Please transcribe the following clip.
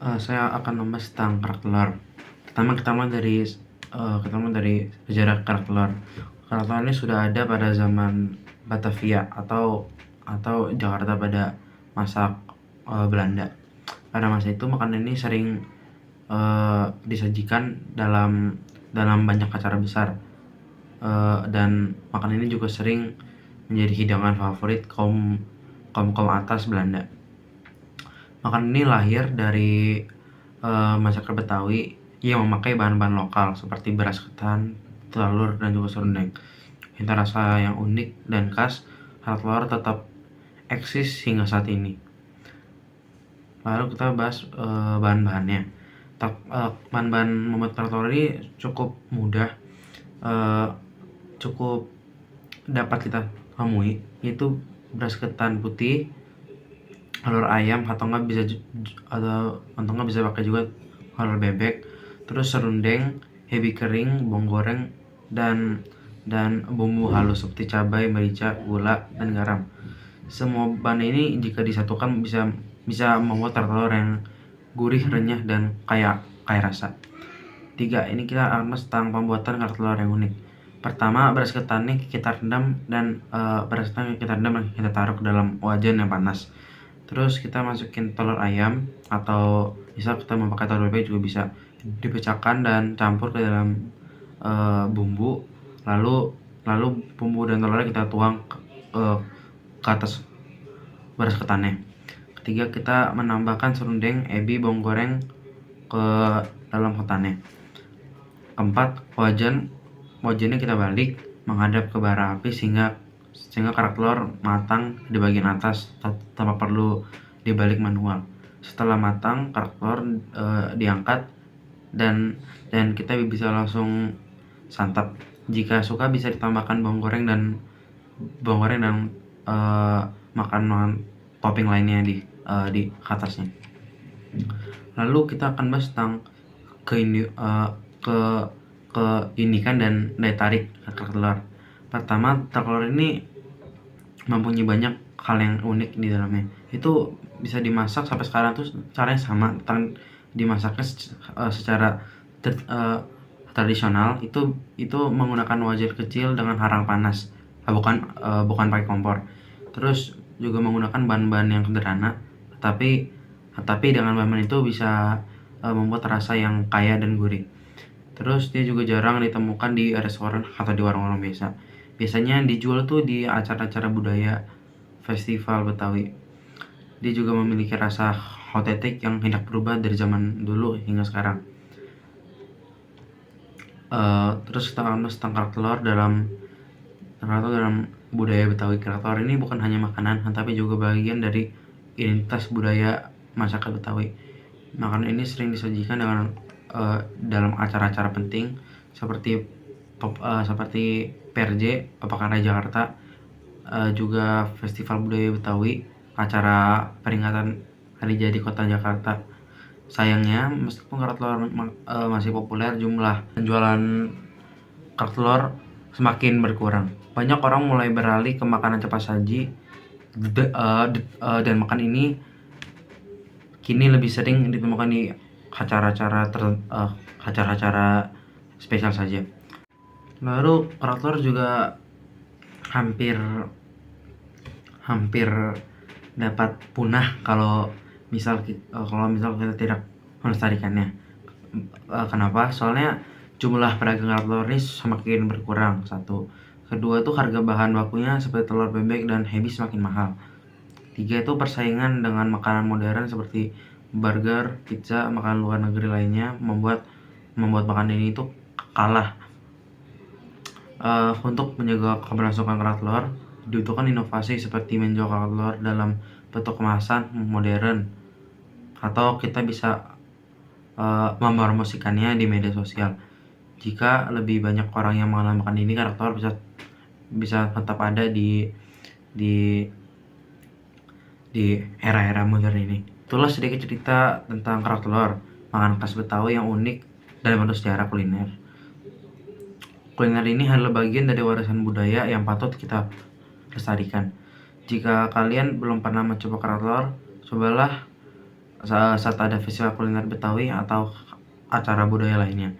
Saya akan membahas tentang kerak telur. Kita mulai dari sejarah kerak telur. Kerak telur ini sudah ada pada zaman Batavia atau Jakarta pada masa Belanda. Pada masa itu makanan ini sering disajikan dalam banyak acara besar, dan makanan ini juga sering menjadi hidangan favorit kaum atas Belanda. Makanan ini lahir dari masyarakat Betawi yang memakai bahan-bahan lokal seperti beras ketan, telur, dan juga serundeng. Cita rasa yang unik dan khas, kerak telur tetap eksis hingga saat ini. Lalu kita bahas bahan-bahannya. Bahan-bahan membuat kerak telur ini cukup mudah, cukup dapat kita temui, yaitu beras ketan putih, telur ayam, atau nggak bisa pakai juga telur bebek, terus serundeng, ebi kering, bawang goreng, dan bumbu halus seperti cabai, merica, gula, dan garam. Semua bahan ini jika disatukan bisa membuat kerak telur yang gurih, renyah, dan kaya rasa. 3. Ini kita akan bahas tentang pembuatan kerak telur yang unik. Pertama, beras ketan ini kita rendam dan kita taruh ke dalam wajan yang panas. Terus kita masukin telur ayam, atau bisa kita memakai telur bebek juga bisa, dipecahkan dan campur ke dalam bumbu. Lalu bumbu dan telurnya kita tuang ke atas beras ketannya. Ketiga, kita menambahkan serundeng, ebi, bawang goreng ke dalam ketannya. Keempat, wajannya kita balik menghadap ke bara api sehingga kerak telur matang di bagian atas tanpa perlu dibalik manual. Setelah matang, kerak telur diangkat dan kita bisa langsung santap. Jika suka bisa ditambahkan bawang goreng dan makanan topping lainnya di atasnya. Lalu kita akan bahas tentang keunikan dan daya tarik kerak telur. Pertama, kerak telur ini mempunyai banyak hal yang unik di dalamnya. Itu bisa dimasak sampai sekarang tuh caranya sama, dimasaknya secara tradisional, itu menggunakan wajan kecil dengan harang panas, bukan pakai kompor. Terus juga menggunakan bahan-bahan yang sederhana, tapi dengan bahan itu bisa membuat rasa yang kaya dan gurih. Terus dia juga jarang ditemukan di restoran atau di warung-warung biasa. Biasanya dijual tuh di acara-acara budaya, festival Betawi. Dia juga memiliki rasa otentik yang tidak berubah dari zaman dulu hingga sekarang. Terus kita akan bahas tentang kerak telur dalam budaya Betawi. Kerak telur ini bukan hanya makanan, tapi juga bagian dari identitas budaya masyarakat Betawi. Makanan ini sering disajikan dalam acara-acara penting seperti PRJ, Pekan Raya Jakarta, juga Festival Budaya Betawi, acara peringatan Hari Jadi Kota Jakarta. Sayangnya, meskipun kerak telur masih populer, jumlah penjualan kerak telur semakin berkurang. Banyak orang mulai beralih ke makanan cepat saji, dan makan ini kini lebih sering ditemukan di acara-acara spesial saja. Lalu kerak telur juga hampir dapat punah kalau misal kita tidak melestarikannya. Kenapa? Soalnya jumlah pedagang kerak telur ini semakin berkurang. Satu. Kedua itu harga bahan bakunya seperti telur bebek dan ebi semakin mahal. 3 itu persaingan dengan makanan modern seperti burger, pizza, makanan luar negeri lainnya membuat makanan ini itu kalah. Untuk menjaga keberlangsungan kerak telur, dibutuhkan inovasi seperti menjual kerak telur dalam bentuk kemasan modern, atau kita bisa mempromosikannya di media sosial. Jika lebih banyak orang yang mengenal makan ini, kerak telur bisa tetap ada di era-era modern ini. Itulah sedikit cerita tentang kerak telur, makanan khas Betawi yang unik dalam bentuk sejarah kuliner. Kuliner ini adalah bagian dari warisan budaya yang patut kita lestarikan. Jika kalian belum pernah mencoba kerak telur, cobalah saat ada festival kuliner Betawi atau acara budaya lainnya.